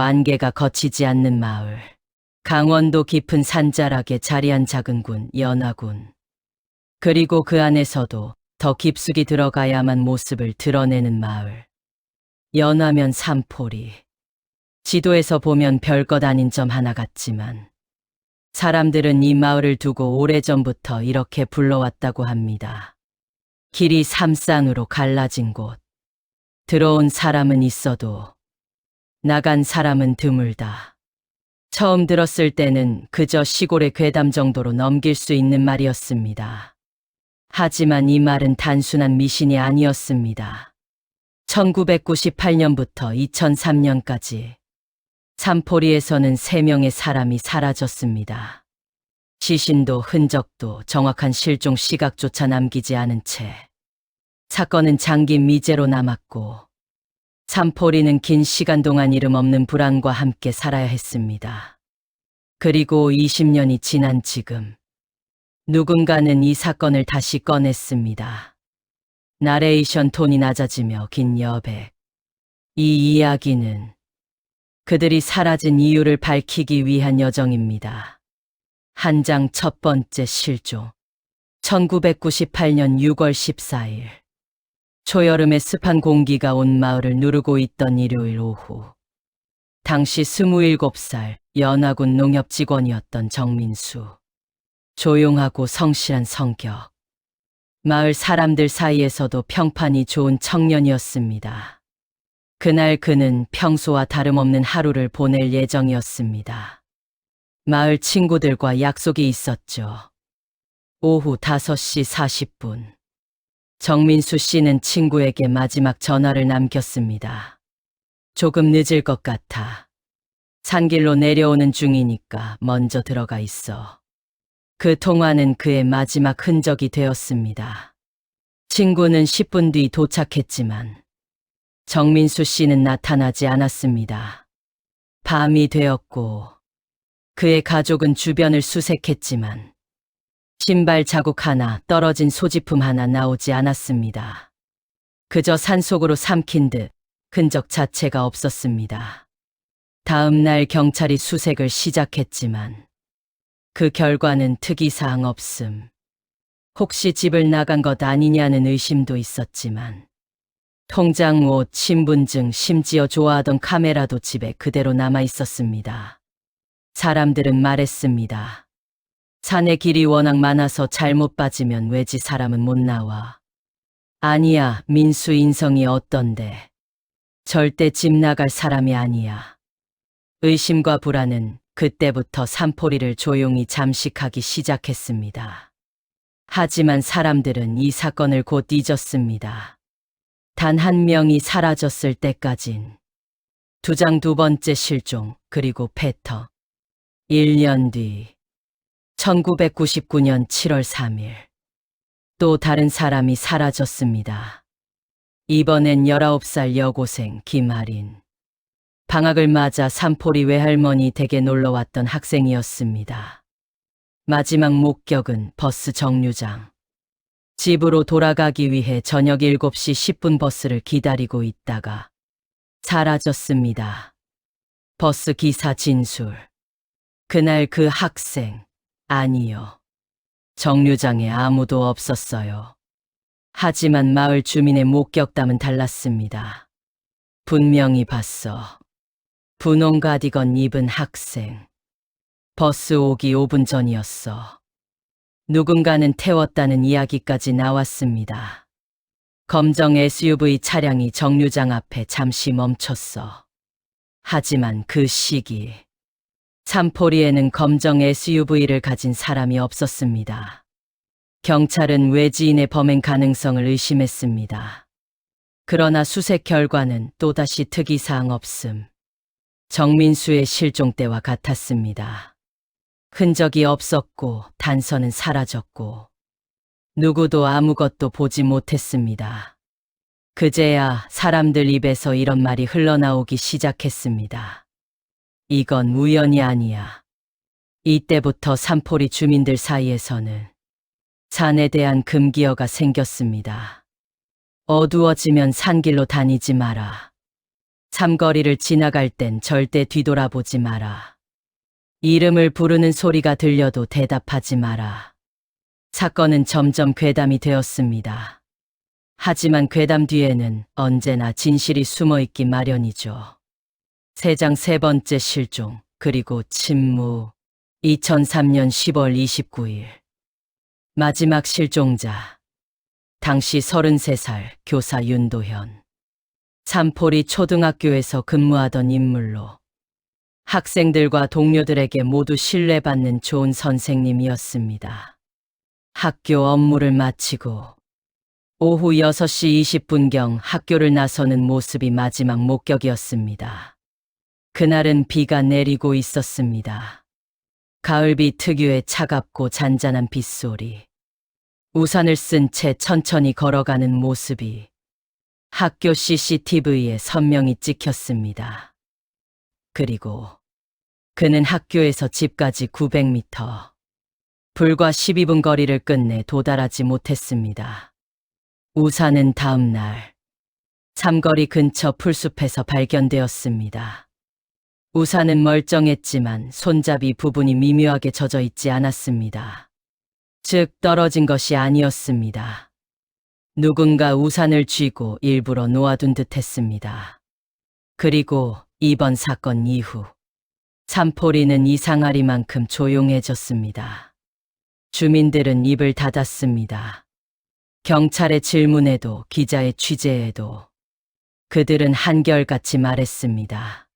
안개가 거치지 않는 마을. 강원도 깊은 산자락에 자리한 작은 군, 연화군. 그리고 그 안에서도 더 깊숙이 들어가야만 모습을 드러내는 마을. 연화면 산포리. 지도에서 보면 별것 아닌 점 하나 같지만 사람들은 이 마을을 두고 오래전부터 이렇게 불러왔다고 합니다. 길이 삼쌍으로 갈라진 곳. 들어온 사람은 있어도 나간 사람은 드물다. 처음 들었을 때는 그저 시골의 괴담 정도로 넘길 수 있는 말이었습니다. 하지만 이 말은 단순한 미신이 아니었습니다. 1998년부터 2003년까지 산포리에서는 3명의 사람이 사라졌습니다. 시신도 흔적도 정확한 실종 시각조차 남기지 않은 채 사건은 장기 미제로 남았고 산포리는 긴 시간 동안 이름 없는 불안과 함께 살아야 했습니다. 그리고 20년이 지난 지금 누군가는 이 사건을 다시 꺼냈습니다. 나레이션 톤이 낮아지며 긴 여백. 이 이야기는 그들이 사라진 이유를 밝히기 위한 여정입니다. 한 장 첫 번째 실종. 1998년 6월 14일. 초여름의 습한 공기가 온 마을을 누르고 있던 일요일 오후. 당시 27살 연화군 농협 직원이었던 정민수. 조용하고 성실한 성격. 마을 사람들 사이에서도 평판이 좋은 청년이었습니다. 그날 그는 평소와 다름없는 하루를 보낼 예정이었습니다. 마을 친구들과 약속이 있었죠. 오후 5시 40분. 정민수 씨는 친구에게 마지막 전화를 남겼습니다. 조금 늦을 것 같아. 산길로 내려오는 중이니까 먼저 들어가 있어. 그 통화는 그의 마지막 흔적이 되었습니다. 친구는 10분 뒤 도착했지만 정민수 씨는 나타나지 않았습니다. 밤이 되었고 그의 가족은 주변을 수색했지만 신발 자국 하나, 떨어진 소지품 하나 나오지 않았습니다. 그저 산속으로 삼킨 듯 흔적 자체가 없었습니다. 다음 날 경찰이 수색을 시작했지만 그 결과는 특이사항 없음. 혹시 집을 나간 것 아니냐는 의심도 있었지만 통장, 옷, 신분증, 심지어 좋아하던 카메라도 집에 그대로 남아 있었습니다. 사람들은 말했습니다. 산의 길이 워낙 많아서 잘못 빠지면 외지 사람은 못 나와. 아니야, 민수 인성이 어떤데. 절대 집 나갈 사람이 아니야. 의심과 불안은 그때부터 산포리를 조용히 잠식하기 시작했습니다. 하지만 사람들은 이 사건을 곧 잊었습니다. 단 한 명이 사라졌을 때까진. 2장 두 번째 실종, 그리고 패터. 1년 뒤. 1999년 7월 3일. 또 다른 사람이 사라졌습니다. 이번엔 19살 여고생 김아린. 방학을 맞아 산포리 외할머니 댁에 놀러왔던 학생이었습니다. 마지막 목격은 버스 정류장. 집으로 돌아가기 위해 저녁 7시 10분 버스를 기다리고 있다가 사라졌습니다. 버스 기사 진술. 그날 그 학생, 아니요. 정류장에 아무도 없었어요. 하지만 마을 주민의 목격담은 달랐습니다. 분명히 봤어. 분홍 가디건 입은 학생. 버스 오기 5분 전이었어. 누군가는 태웠다는 이야기까지 나왔습니다. 검정 SUV 차량이 정류장 앞에 잠시 멈췄어. 하지만 그 시기, 산포리에는 검정 SUV를 가진 사람이 없었습니다. 경찰은 외지인의 범행 가능성을 의심했습니다. 그러나 수색 결과는 또다시 특이사항 없음. 정민수의 실종 때와 같았습니다. 흔적이 없었고 단서는 사라졌고 누구도 아무것도 보지 못했습니다. 그제야 사람들 입에서 이런 말이 흘러나오기 시작했습니다. 이건 우연이 아니야. 이때부터 산포리 주민들 사이에서는 산에 대한 금기어가 생겼습니다. 어두워지면 산길로 다니지 마라. 삼거리를 지나갈 땐 절대 뒤돌아보지 마라. 이름을 부르는 소리가 들려도 대답하지 마라. 사건은 점점 괴담이 되었습니다. 하지만 괴담 뒤에는 언제나 진실이 숨어 있기 마련이죠. 3장 3번째 실종, 그리고 침묵. 2003년 10월 29일. 마지막 실종자. 당시 33살 교사 윤도현. 삼포리 초등학교에서 근무하던 인물로 학생들과 동료들에게 모두 신뢰받는 좋은 선생님이었습니다. 학교 업무를 마치고 오후 6시 20분경 학교를 나서는 모습이 마지막 목격이었습니다. 그날은 비가 내리고 있었습니다. 가을비 특유의 차갑고 잔잔한 빗소리. 우산을 쓴 채 천천히 걸어가는 모습이 학교 CCTV에 선명히 찍혔습니다. 그리고 그는 학교에서 집까지 900m, 불과 12분 거리를 끝내 도달하지 못했습니다. 우산은 다음 날 삼거리 근처 풀숲에서 발견되었습니다. 우산은 멀쩡했지만 손잡이 부분이 미묘하게 젖어 있지 않았습니다. 즉 떨어진 것이 아니었습니다. 누군가 우산을 쥐고 일부러 놓아둔 듯했습니다. 그리고 이번 사건 이후 삼포리는 이상하리만큼 조용해졌습니다. 주민들은 입을 닫았습니다. 경찰의 질문에도 기자의 취재에도 그들은 한결같이 말했습니다.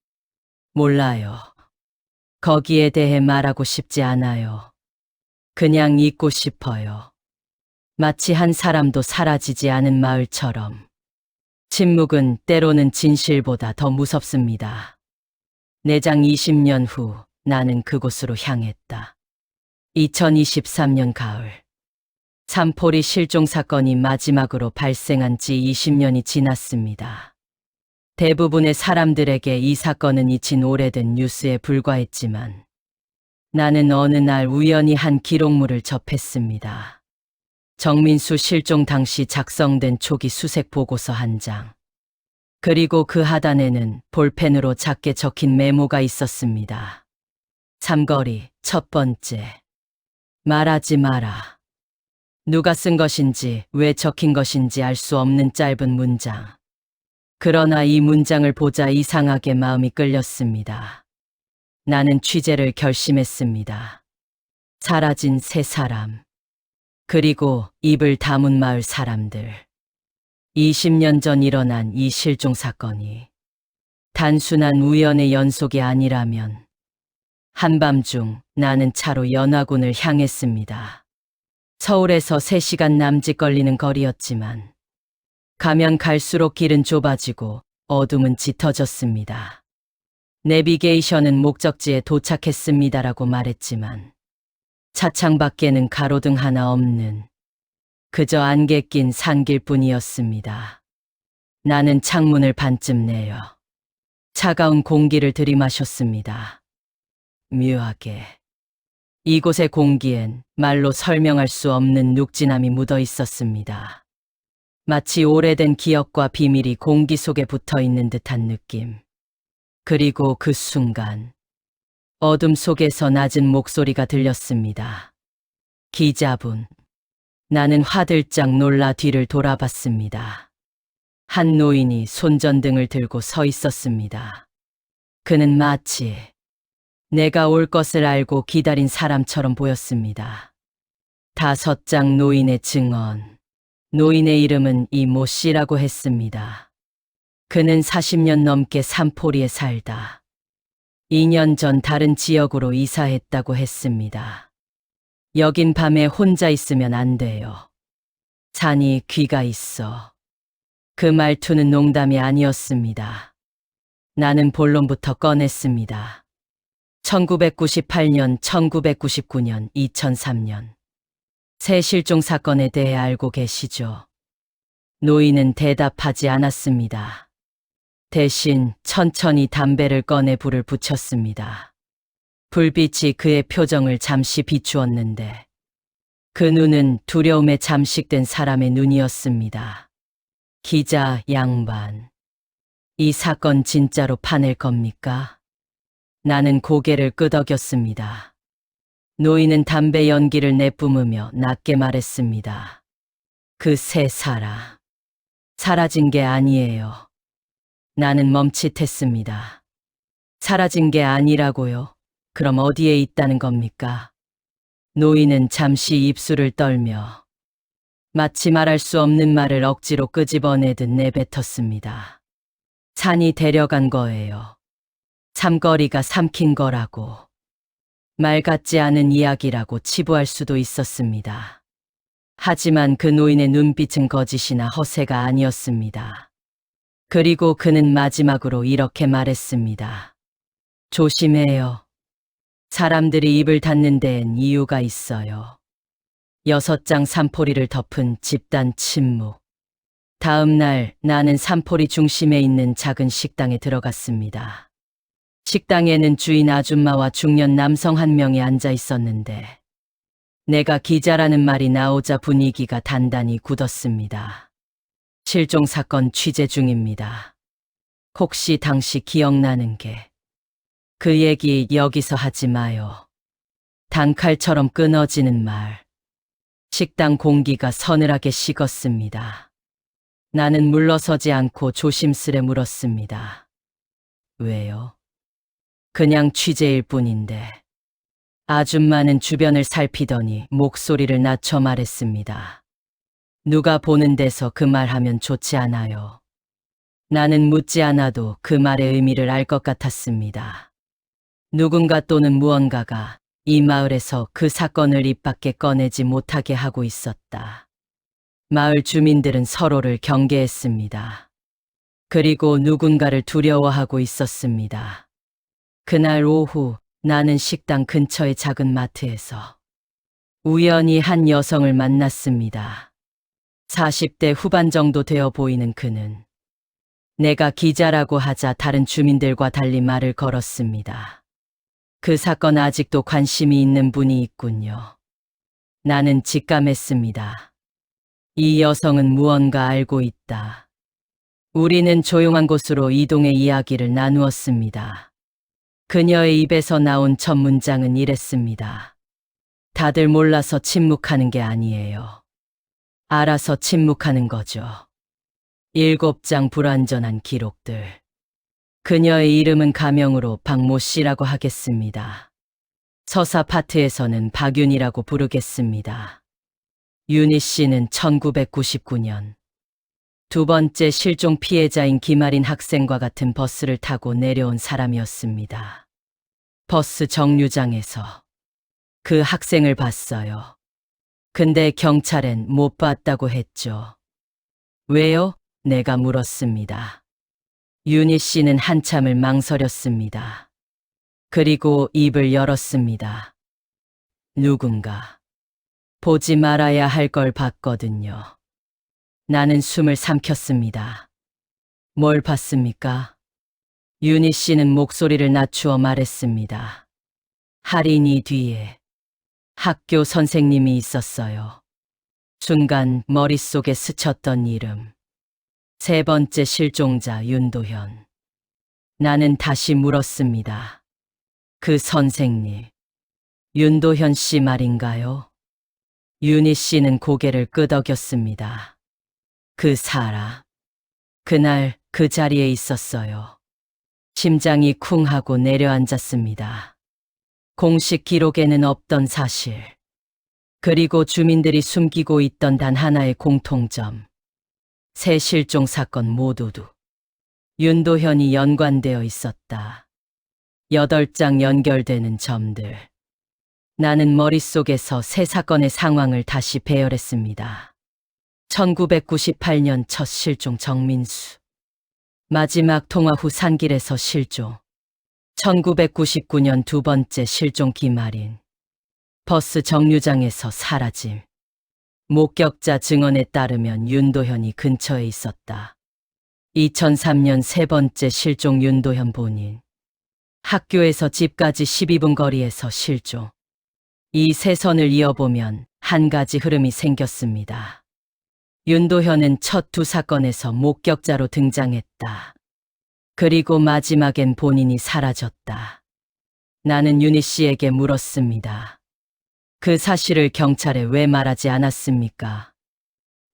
몰라요. 거기에 대해 말하고 싶지 않아요. 그냥 잊고 싶어요. 마치 한 사람도 사라지지 않은 마을처럼. 침묵은 때로는 진실보다 더 무섭습니다. 내장 20년 후 나는 그곳으로 향했다. 2023년 가을. 삼포리 실종 사건이 마지막으로 발생한 지 20년이 지났습니다. 대부분의 사람들에게 이 사건은 잊힌 오래된 뉴스에 불과했지만 나는 어느 날 우연히 한 기록물을 접했습니다. 정민수 실종 당시 작성된 초기 수색 보고서 한 장. 그리고 그 하단에는 볼펜으로 작게 적힌 메모가 있었습니다. 삼거리, 첫 번째. 말하지 마라. 누가 쓴 것인지, 왜 적힌 것인지 알 수 없는 짧은 문장. 그러나 이 문장을 보자 이상하게 마음이 끌렸습니다. 나는 취재를 결심했습니다. 사라진 3사람. 그리고 입을 다문 마을 사람들. 20년 전 일어난 이 실종 사건이 단순한 우연의 연속이 아니라면 한밤중 나는 차로 연화군을 향했습니다. 서울에서 3시간 남짓 걸리는 거리였지만 가면 갈수록 길은 좁아지고 어둠은 짙어졌습니다. 내비게이션은 목적지에 도착했습니다라고 말했지만 차창 밖에는 가로등 하나 없는 그저 안개 낀 산길뿐이었습니다. 나는 창문을 반쯤 내어 차가운 공기를 들이마셨습니다. 묘하게 이곳의 공기엔 말로 설명할 수 없는 눅진함이 묻어 있었습니다. 마치 오래된 기억과 비밀이 공기 속에 붙어 있는 듯한 느낌. 그리고 그 순간 어둠 속에서 낮은 목소리가 들렸습니다. 기자분. 나는 화들짝 놀라 뒤를 돌아봤습니다. 한 노인이 손전등을 들고 서 있었습니다. 그는 마치 내가 올 것을 알고 기다린 사람처럼 보였습니다. 5장 노인의 증언. 노인의 이름은 이모 씨라고 했습니다. 그는 40년 넘게 삼포리에 살다 2년 전 다른 지역으로 이사했다고 했습니다. 여긴 밤에 혼자 있으면 안 돼요. 산이 귀가 있어. 그 말투는 농담이 아니었습니다. 나는 본론부터 꺼냈습니다. 1998년, 1999년, 2003년. 새 실종 사건에 대해 알고 계시죠? 노인은 대답하지 않았습니다. 대신 천천히 담배를 꺼내 불을 붙였습니다. 불빛이 그의 표정을 잠시 비추었는데 그 눈은 두려움에 잠식된 사람의 눈이었습니다. 기자 양반. 이 사건 진짜로 파낼 겁니까? 나는 고개를 끄덕였습니다. 노인은 담배 연기를 내뿜으며 낮게 말했습니다. 그 새 사라진 게 아니에요. 나는 멈칫했습니다. 사라진 게 아니라고요? 그럼 어디에 있다는 겁니까? 노인은 잠시 입술을 떨며 마치 말할 수 없는 말을 억지로 끄집어내듯 내뱉었습니다. 산이 데려간 거예요. 삼거리가 삼킨 거라고. 말 같지 않은 이야기라고 치부할 수도 있었습니다. 하지만 그 노인의 눈빛은 거짓이나 허세가 아니었습니다. 그리고 그는 마지막으로 이렇게 말했습니다. 조심해요. 사람들이 입을 닫는 데엔 이유가 있어요. 6장 산포리를 덮은 집단 침묵. 다음 날 나는 산포리 중심에 있는 작은 식당에 들어갔습니다. 식당에는 주인 아줌마와 중년 남성 한 명이 앉아 있었는데 내가 기자라는 말이 나오자 분위기가 단단히 굳었습니다. 실종 사건 취재 중입니다. 혹시 당시 기억나는 게 그 얘기 여기서 하지 마요. 단칼처럼 끊어지는 말. 식당 공기가 서늘하게 식었습니다. 나는 물러서지 않고 조심스레 물었습니다. 왜요? 그냥 취재일 뿐인데. 아줌마는 주변을 살피더니 목소리를 낮춰 말했습니다. 누가 보는 데서 그 말하면 좋지 않아요. 나는 묻지 않아도 그 말의 의미를 알 것 같았습니다. 누군가 또는 무언가가 이 마을에서 그 사건을 입 밖에 꺼내지 못하게 하고 있었다. 마을 주민들은 서로를 경계했습니다. 그리고 누군가를 두려워하고 있었습니다. 그날 오후 나는 식당 근처의 작은 마트에서 우연히 한 여성을 만났습니다. 40대 후반 정도 되어 보이는 그는 내가 기자라고 하자 다른 주민들과 달리 말을 걸었습니다. 그 사건 아직도 관심이 있는 분이 있군요. 나는 직감했습니다. 이 여성은 무언가 알고 있다. 우리는 조용한 곳으로 이동해 이야기를 나누었습니다. 그녀의 입에서 나온 첫 문장은 이랬습니다. 다들 몰라서 침묵하는 게 아니에요. 알아서 침묵하는 거죠. 7장 불완전한 기록들. 그녀의 이름은 가명으로 박모 씨라고 하겠습니다. 서사 파트에서는 박윤이라고 부르겠습니다. 윤희 씨는 1999년 두 번째 실종 피해자인 김아린 학생과 같은 버스를 타고 내려온 사람이었습니다. 버스 정류장에서 그 학생을 봤어요. 근데 경찰엔 못 봤다고 했죠. 왜요? 내가 물었습니다. 윤희 씨는 한참을 망설였습니다. 그리고 입을 열었습니다. 누군가 보지 말아야 할 걸 봤거든요. 나는 숨을 삼켰습니다. 뭘 봤습니까? 윤희 씨는 목소리를 낮추어 말했습니다. 할인이 뒤에 학교 선생님이 있었어요. 순간 머릿속에 스쳤던 이름. 3번째 실종자 윤도현. 나는 다시 물었습니다. 그 선생님, 윤도현 씨 말인가요? 윤희 씨는 고개를 끄덕였습니다. 그 사람, 그날 그 자리에 있었어요. 심장이 쿵 하고 내려앉았습니다. 공식 기록에는 없던 사실. 그리고 주민들이 숨기고 있던 단 하나의 공통점. 새 실종 사건 모두도 윤도현이 연관되어 있었다. 8장 연결되는 점들. 나는 머릿속에서 새 사건의 상황을 다시 배열했습니다. 1998년 첫 실종 정민수. 마지막 통화 후 산길에서 실종. 1999년 두 번째 실종 김아린. 버스 정류장에서 사라짐. 목격자 증언에 따르면 윤도현이 근처에 있었다. 2003년 세 번째 실종 윤도현 본인. 학교에서 집까지 12분 거리에서 실종. 이 세 선을 이어보면 한 가지 흐름이 생겼습니다. 윤도현은 첫 두 사건에서 목격자로 등장했다. 그리고 마지막엔 본인이 사라졌다. 나는 윤희 씨에게 물었습니다. 그 사실을 경찰에 왜 말하지 않았습니까?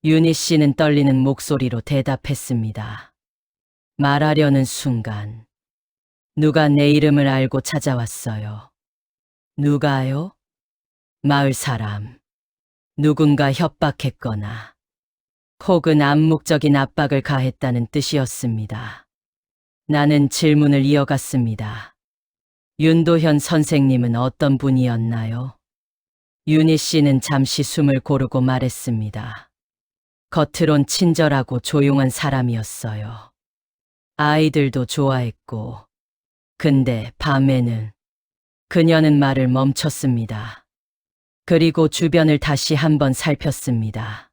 윤희 씨는 떨리는 목소리로 대답했습니다. 말하려는 순간 누가 내 이름을 알고 찾아왔어요. 누가요? 마을 사람. 누군가 협박했거나 혹은 암묵적인 압박을 가했다는 뜻이었습니다. 나는 질문을 이어갔습니다. 윤도현 선생님은 어떤 분이었나요? 윤희 씨는 잠시 숨을 고르고 말했습니다. 겉으론 친절하고 조용한 사람이었어요. 아이들도 좋아했고, 근데 밤에는 그녀는 말을 멈췄습니다. 그리고 주변을 다시 한번 살폈습니다.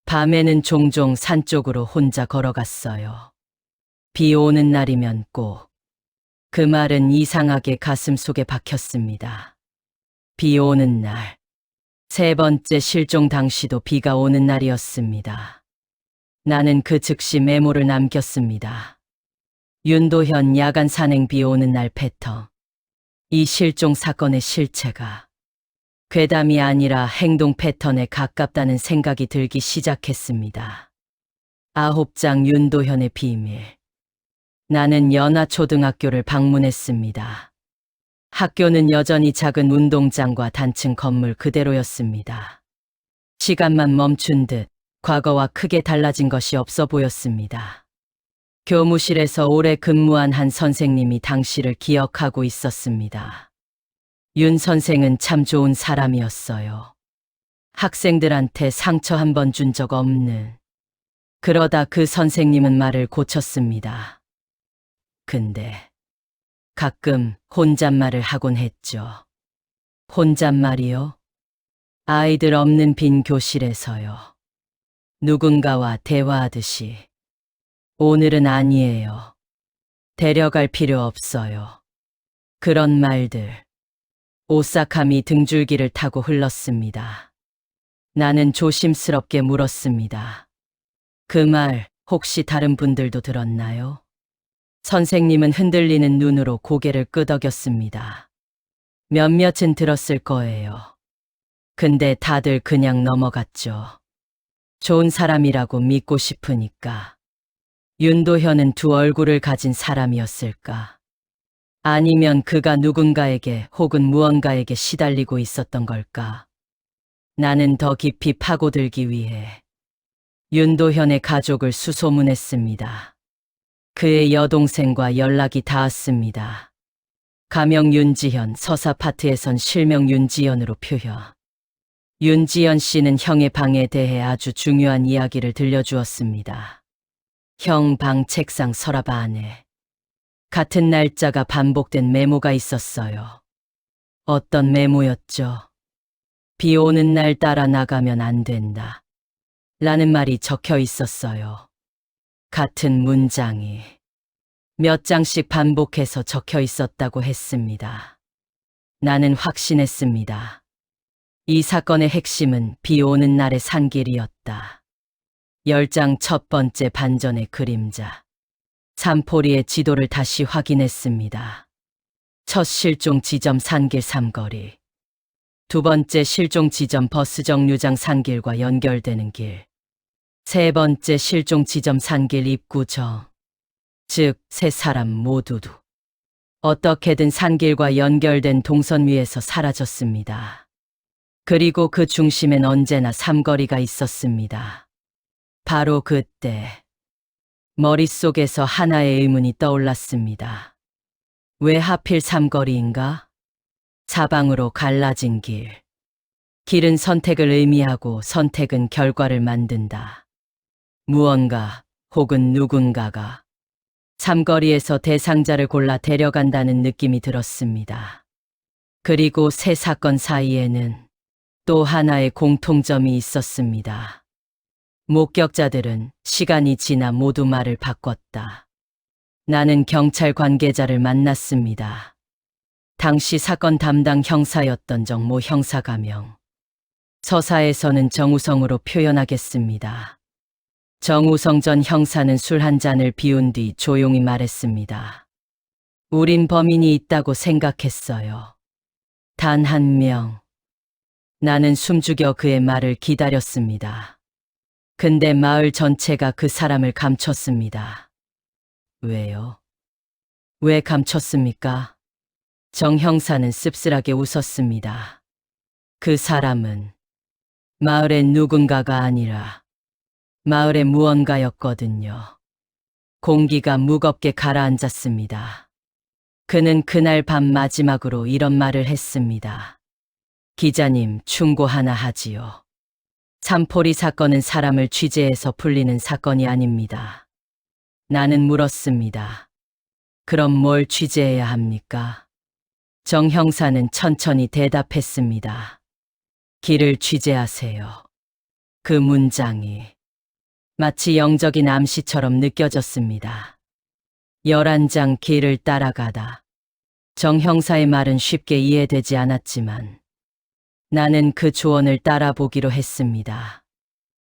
밤에는 종종 산 쪽으로 혼자 걸어갔어요. 비 오는 날이면 꼭. 그 말은 이상하게 가슴속에 박혔습니다. 비 오는 날. 세 번째 실종 당시도 비가 오는 날이었습니다. 나는 그 즉시 메모를 남겼습니다. 윤도현 야간 산행 비 오는 날 패턴. 이 실종 사건의 실체가 괴담이 아니라 행동 패턴에 가깝다는 생각이 들기 시작했습니다. 9장 윤도현의 비밀. 나는 연화초등학교를 방문했습니다. 학교는 여전히 작은 운동장과 단층 건물 그대로였습니다. 시간만 멈춘 듯 과거와 크게 달라진 것이 없어 보였습니다. 교무실에서 오래 근무한 한 선생님이 당시를 기억하고 있었습니다. 윤 선생은 참 좋은 사람이었어요. 학생들한테 상처 한 번 준 적 없는. 그러다 그 선생님은 말을 고쳤습니다. 근데 가끔 혼잣말을 하곤 했죠. 혼잣말이요? 아이들 없는 빈 교실에서요. 누군가와 대화하듯이. 오늘은 아니에요. 데려갈 필요 없어요. 그런 말들. 오싹함이 등줄기를 타고 흘렀습니다. 나는 조심스럽게 물었습니다. 그 말 혹시 다른 분들도 들었나요? 선생님은 흔들리는 눈으로 고개를 끄덕였습니다. 몇몇은 들었을 거예요. 근데 다들 그냥 넘어갔죠. 좋은 사람이라고 믿고 싶으니까. 윤도현은 두 얼굴을 가진 사람이었을까? 아니면 그가 누군가에게 혹은 무언가에게 시달리고 있었던 걸까? 나는 더 깊이 파고들기 위해 윤도현의 가족을 수소문했습니다. 그의 여동생과 연락이 닿았습니다. 가명 윤지현, 서사파트에선 실명 윤지현으로 표현. 윤지현 씨는 형의 방에 대해 아주 중요한 이야기를 들려주었습니다. 형 방 책상 서랍 안에 같은 날짜가 반복된 메모가 있었어요. 어떤 메모였죠? 비 오는 날 따라 나가면 안 된다. 라는 말이 적혀 있었어요. 같은 문장이 몇 장씩 반복해서 적혀 있었다고 했습니다. 나는 확신했습니다. 이 사건의 핵심은 비 오는 날의 산길이었다. 10장 첫 번째 반전의 그림자. 산포리의 지도를 다시 확인했습니다. 첫 실종 지점 산길 삼거리. 두 번째 실종 지점 버스 정류장 산길과 연결되는 길. 세 번째 실종 지점 산길 입구 정. 즉, 세 사람 모두도 어떻게든 산길과 연결된 동선 위에서 사라졌습니다. 그리고 그 중심엔 언제나 삼거리가 있었습니다. 바로 그때 머릿속에서 하나의 의문이 떠올랐습니다. 왜 하필 삼거리인가? 사방으로 갈라진 길. 길은 선택을 의미하고 선택은 결과를 만든다. 무언가 혹은 누군가가 삼거리에서 대상자를 골라 데려간다는 느낌이 들었습니다. 그리고 세 사건 사이에는 또 하나의 공통점이 있었습니다. 목격자들은 시간이 지나 모두 말을 바꿨다. 나는 경찰 관계자를 만났습니다. 당시 사건 담당 형사였던 정모 형사 가명. 서사에서는 정우성으로 표현하겠습니다. 정우성 전 형사는 술 한 잔을 비운 뒤 조용히 말했습니다. 우린 범인이 있다고 생각했어요. 단 한 명. 나는 숨죽여 그의 말을 기다렸습니다. 근데 마을 전체가 그 사람을 감췄습니다. 왜요? 왜 감췄습니까? 정 형사는 씁쓸하게 웃었습니다. 그 사람은 마을의 누군가가 아니라 마을의 무언가였거든요. 공기가 무겁게 가라앉았습니다. 그는 그날 밤 마지막으로 이런 말을 했습니다. 기자님, 충고 하나 하지요. 산포리 사건은 사람을 취재해서 풀리는 사건이 아닙니다. 나는 물었습니다. 그럼 뭘 취재해야 합니까? 정 형사는 천천히 대답했습니다. 길을 취재하세요. 그 문장이 마치 영적인 암시처럼 느껴졌습니다. 11장 길을 따라가다. 정 형사의 말은 쉽게 이해되지 않았지만 나는 그 조언을 따라보기로 했습니다.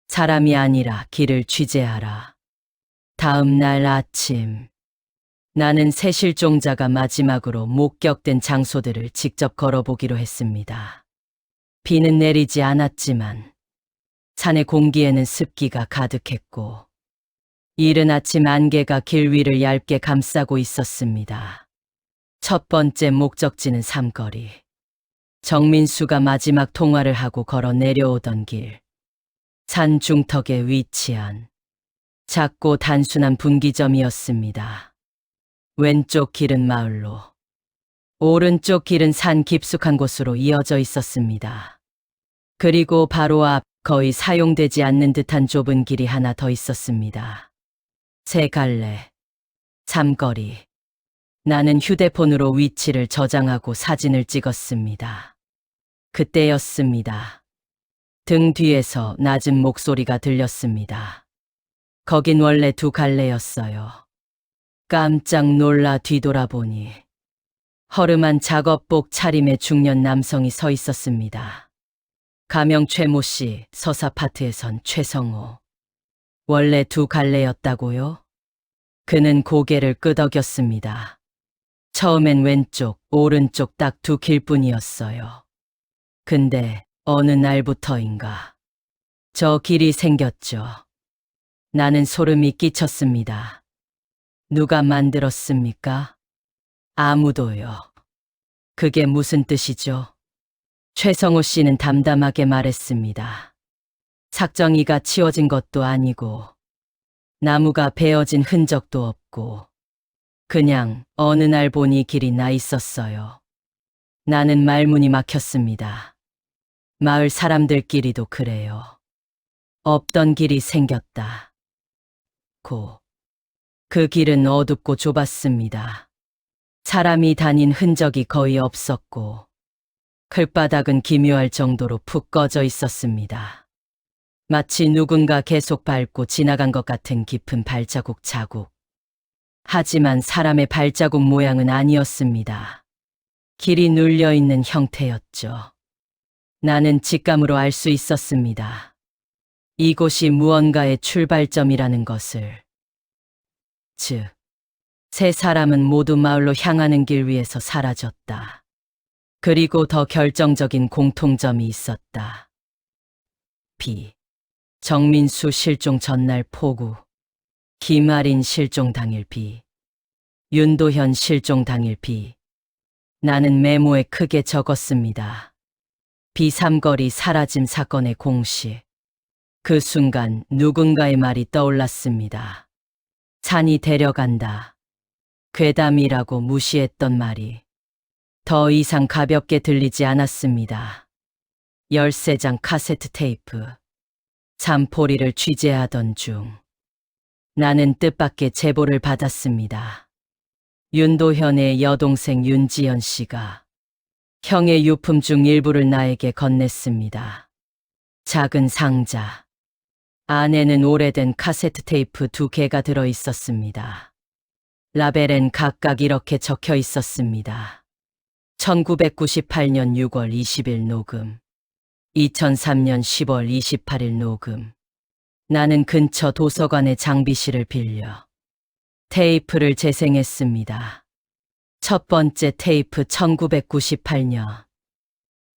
사람이 아니라 길을 취재하라. 다음 날 아침, 나는 새 실종자가 마지막으로 목격된 장소들을 직접 걸어보기로 했습니다. 비는 내리지 않았지만 산의 공기에는 습기가 가득했고 이른 아침 안개가 길 위를 얇게 감싸고 있었습니다. 첫 번째 목적지는 삼거리. 정민수가 마지막 통화를 하고 걸어 내려오던 길. 산 중턱에 위치한 작고 단순한 분기점이었습니다. 왼쪽 길은 마을로, 오른쪽 길은 산 깊숙한 곳으로 이어져 있었습니다. 그리고 바로 앞 거의 사용되지 않는 듯한 좁은 길이 하나 더 있었습니다. 세 갈래, 삼거리. 나는 휴대폰으로 위치를 저장하고 사진을 찍었습니다. 그때였습니다. 등 뒤에서 낮은 목소리가 들렸습니다. 거긴 원래 두 갈래였어요. 깜짝 놀라 뒤돌아보니 허름한 작업복 차림의 중년 남성이 서 있었습니다. 가명 최모 씨, 서사파트에선 최성호. 원래 두 갈래였다고요? 그는 고개를 끄덕였습니다. 처음엔 왼쪽, 오른쪽 딱 두 길뿐이었어요. 근데 어느 날부터인가 저 길이 생겼죠. 나는 소름이 끼쳤습니다. 누가 만들었습니까? 아무도요. 그게 무슨 뜻이죠? 최성호 씨는 담담하게 말했습니다. 삭정이가 치워진 것도 아니고 나무가 베어진 흔적도 없고 그냥 어느 날 보니 길이 나 있었어요. 나는 말문이 막혔습니다. 마을 사람들끼리도 그래요. 없던 길이 생겼다. 그 길은 어둡고 좁았습니다. 사람이 다닌 흔적이 거의 없었고 글바닥은 기묘할 정도로 푹 꺼져 있었습니다. 마치 누군가 계속 밟고 지나간 것 같은 깊은 발자국 자국. 하지만 사람의 발자국 모양은 아니었습니다. 길이 눌려있는 형태였죠. 나는 직감으로 알 수 있었습니다. 이곳이 무언가의 출발점이라는 것을. 즉, 세 사람은 모두 마을로 향하는 길 위에서 사라졌다. 그리고 더 결정적인 공통점이 있었다. 정민수 실종 전날 폭우, 김아린 실종 당일 비, 윤도현 실종 당일 비. 나는 메모에 크게 적었습니다. 비삼거리 사라짐 사건의 공식. 그 순간 누군가의 말이 떠올랐습니다. 산이 데려간다. 괴담이라고 무시했던 말이 더 이상 가볍게 들리지 않았습니다. 13장 카세트 테이프. 산포리를 취재하던 중 나는 뜻밖의 제보를 받았습니다. 윤도현의 여동생 윤지연 씨가 형의 유품 중 일부를 나에게 건넸습니다. 작은 상자. 안에는 오래된 카세트 테이프 2개가 들어 있었습니다. 라벨엔 각각 이렇게 적혀 있었습니다. 1998년 6월 20일 녹음, 2003년 10월 28일 녹음, 나는 근처 도서관의 장비실을 빌려 테이프를 재생했습니다. 첫 번째 테이프 1998년.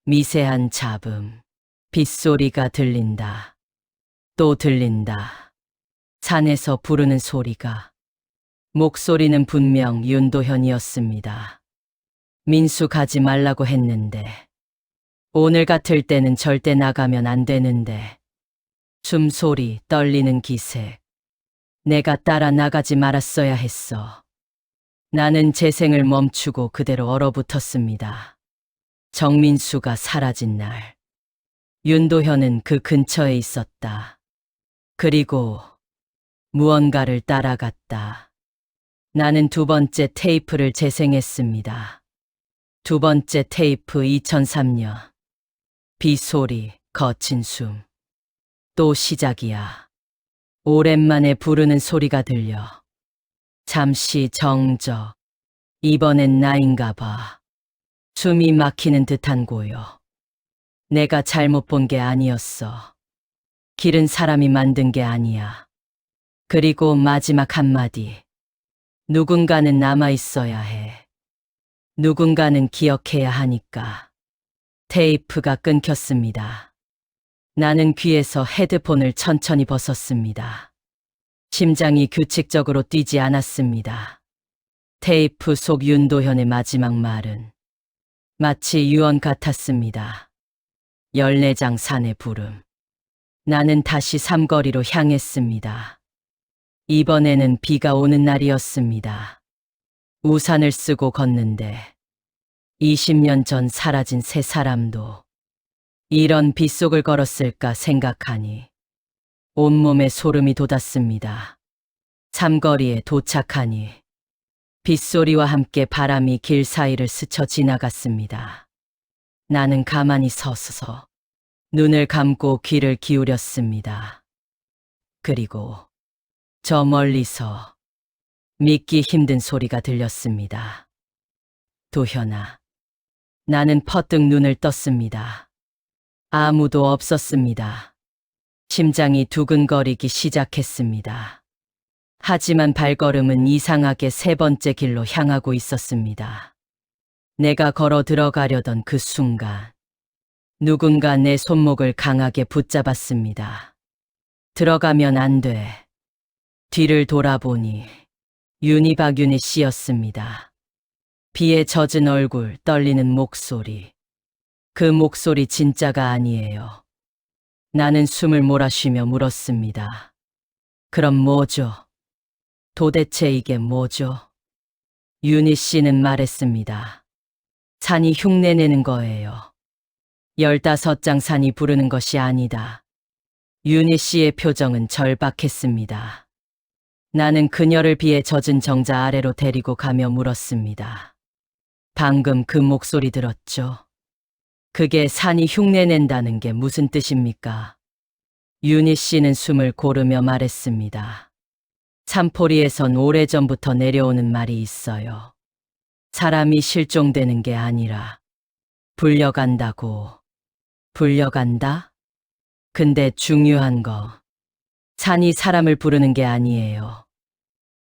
미세한 잡음. 빗소리가 들린다. 또 들린다. 산에서 부르는 소리가. 목소리는 분명 윤도현이었습니다. 민수 가지 말라고 했는데. 오늘 같을 때는 절대 나가면 안 되는데. 숨소리, 떨리는 기색. 내가 따라 나가지 말았어야 했어. 나는 재생을 멈추고 그대로 얼어붙었습니다. 정민수가 사라진 날. 윤도현은 그 근처에 있었다. 그리고 무언가를 따라갔다. 나는 두 번째 테이프를 재생했습니다. 두 번째 테이프 2003년. 빗소리, 거친 숨. 또 시작이야. 오랜만에 부르는 소리가 들려. 잠시 정적. 이번엔 나인가 봐. 숨이 막히는 듯한 고요. 내가 잘못 본 게 아니었어. 길은 사람이 만든 게 아니야. 그리고 마지막 한마디. 누군가는 남아 있어야 해. 누군가는 기억해야 하니까. 테이프가 끊겼습니다. 나는 귀에서 헤드폰을 천천히 벗었습니다. 심장이 규칙적으로 뛰지 않았습니다. 테이프 속 윤도현의 마지막 말은 마치 유언 같았습니다. 14장 산의 부름. 나는 다시 삼거리로 향했습니다. 이번에는 비가 오는 날이었습니다. 우산을 쓰고 걷는데 20년 전 사라진 세 사람도 이런 빗속을 걸었을까 생각하니 온몸에 소름이 돋았습니다. 삼거리에 도착하니 빗소리와 함께 바람이 길 사이를 스쳐 지나갔습니다. 나는 가만히 서서 눈을 감고 귀를 기울였습니다. 그리고 저 멀리서 믿기 힘든 소리가 들렸습니다. 도현아. 나는 퍼뜩 눈을 떴습니다. 아무도 없었습니다. 심장이 두근거리기 시작했습니다. 하지만 발걸음은 이상하게 세 번째 길로 향하고 있었습니다. 내가 걸어 들어가려던 그 순간 누군가 내 손목을 강하게 붙잡았습니다. 들어가면 안 돼. 뒤를 돌아보니 윤희박윤희 씨였습니다. 비에 젖은 얼굴, 떨리는 목소리. 그 목소리 진짜가 아니에요. 나는 숨을 몰아쉬며 물었습니다. 그럼 뭐죠? 도대체 이게 뭐죠? 윤희 씨는 말했습니다. 산이 흉내내는 거예요. 15장 산이 부르는 것이 아니다. 윤희 씨의 표정은 절박했습니다. 나는 그녀를 비에 젖은 정자 아래로 데리고 가며 물었습니다. 방금 그 목소리 들었죠? 그게 산이 흉내낸다는 게 무슨 뜻입니까? 윤희 씨는 숨을 고르며 말했습니다. 산포리에선 오래전부터 내려오는 말이 있어요. 사람이 실종되는 게 아니라 불려간다고. 불려간다? 근데 중요한 거, 산이 사람을 부르는 게 아니에요.